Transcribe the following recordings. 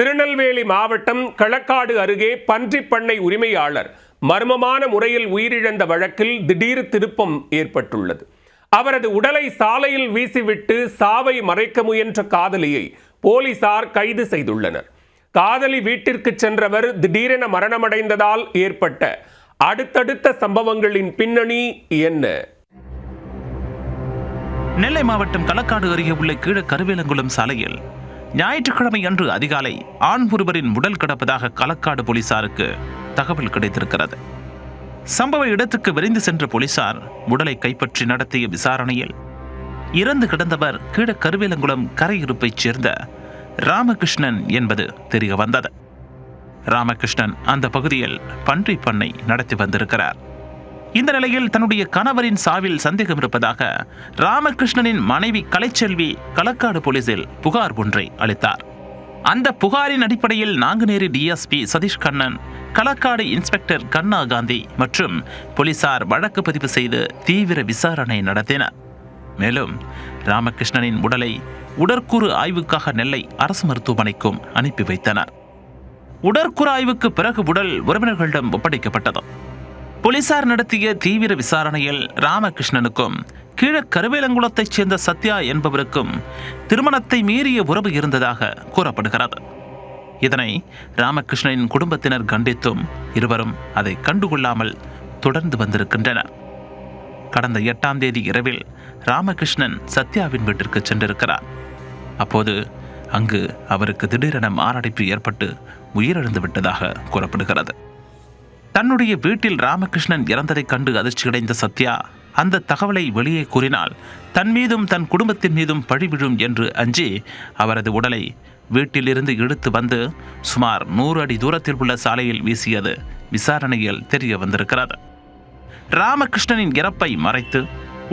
திருநெல்வேலி மாவட்டம் களக்காடு அருகே பன்றிப்பண்ணை உரிமையாளர் மர்மமான முறையில் உயிரிழந்த வழக்கில் திடீர் திருப்பம் ஏற்பட்டுள்ளது. அவரது உடலை சாலையில் வீசிவிட்டு சாவை மறைக்க முயன்ற காதலியை போலீசார் கைது செய்துள்ளனர். காதலி வீட்டிற்கு சென்றவர் திடீரென மரணமடைந்ததால் ஏற்பட்ட அடுத்தடுத்த சம்பவங்களின் பின்னணி என்ன? நெல்லை மாவட்டம் களக்காடு அருகே உள்ள கீழ கருவேலங்குளம் சாலையில் ஞாயிற்றுக்கிழமை அன்று அதிகாலை ஆண் ஒருவரின் உடல் கிடப்பதாக களக்காடு போலீசாருக்கு தகவல் கிடைத்திருக்கிறது. சம்பவ இடத்துக்கு விரைந்து சென்ற போலீசார் உடலை கைப்பற்றி நடத்திய விசாரணையில் இறந்து கிடந்தவர் கீழ கருவேலங்குளம் கரையிருப்பைச் சேர்ந்த ராமகிருஷ்ணன் என்பது தெரிய வந்தது. ராமகிருஷ்ணன் அந்த பகுதியில் பன்றி பண்ணை நடத்தி வந்திருக்கிறார். இந்த நிலையில் தன்னுடைய கணவரின் சாவில் சந்தேகம் இருப்பதாக ராமகிருஷ்ணனின் மனைவி கலைச்செல்வி களக்காடு போலீசில் புகார் ஒன்றை அளித்தார். அந்த புகாரின் அடிப்படையில் நாங்குநேரி டிஎஸ்பி சதீஷ் கண்ணன், களக்காடு இன்ஸ்பெக்டர் கண்ணா காந்தி மற்றும் போலீசார் வழக்கு பதிவு செய்து தீவிர விசாரணை நடத்தினர். மேலும் ராமகிருஷ்ணனின் உடலை உடற்கூறு ஆய்வுக்காக நெல்லை அரசு மருத்துவமனைக்கும் அனுப்பி வைத்தனர். உடற்கூறு ஆய்வுக்கு பிறகு உடல் உறவினர்களிடம் ஒப்படைக்கப்பட்டது. போலீசார் நடத்திய தீவிர விசாரணையில் ராமகிருஷ்ணனுக்கும் கீழ கருவேலங்குளத்தைச் சேர்ந்த சத்யா என்பவருக்கும் திருமணத்தை மீறிய உறவு இருந்ததாக கூறப்படுகிறது. இதனை ராமகிருஷ்ணனின் குடும்பத்தினர் கண்டித்தும் இருவரும் அதை கண்டுகொள்ளாமல் தொடர்ந்து வந்திருக்கின்றனர். கடந்த 8ஆம் தேதி இரவில் ராமகிருஷ்ணன் சத்யாவின் வீட்டிற்கு சென்றிருக்கிறார். அப்போது அங்கு அவருக்கு திடீரென மாரடைப்பு ஏற்பட்டு உயிரிழந்து விட்டதாக கூறப்படுகிறது. தன்னுடைய வீட்டில் ராமகிருஷ்ணன் இறந்ததைக் கண்டு அதிர்ச்சியடைந்த சத்யா அந்த தகவலை வெளியே கூறினால் தன் மீதும் தன் குடும்பத்தின் மீதும் பழி விழும் என்று அஞ்சி அவரது உடலை வீட்டிலிருந்து இழுத்து வந்து சுமார் 100 அடி தூரத்தில் உள்ள சாலையில் வீசியது விசாரணையில் தெரிய வந்திருக்கிறது. ராமகிருஷ்ணனின் இறப்பை மறைத்து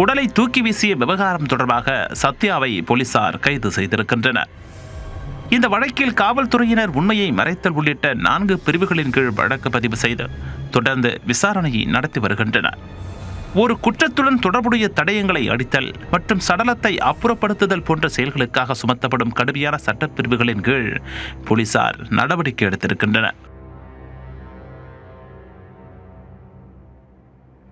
உடலை தூக்கி வீசிய விவகாரம் தொடர்பாக சத்யாவை போலீசார் கைது செய்திருக்கின்றனர். இந்த வழக்கில் காவல்துறையினர் உண்மையை மறைத்தல் உள்ளிட்ட 4 பிரிவுகளின் கீழ் வழக்கு பதிவு செய்து தொடர்ந்து விசாரணையை நடத்தி வருகின்றனர். ஒரு குற்றத்துடன் தொடர்புடைய தடயங்களை அடித்தல் மற்றும் சடலத்தை அப்புறப்படுத்துதல் போன்ற செயல்களுக்காக சுமத்தப்படும் கடுமையான சட்டப்பிரிவுகளின் கீழ் போலீசார் நடவடிக்கை எடுத்திருக்கின்றனர்.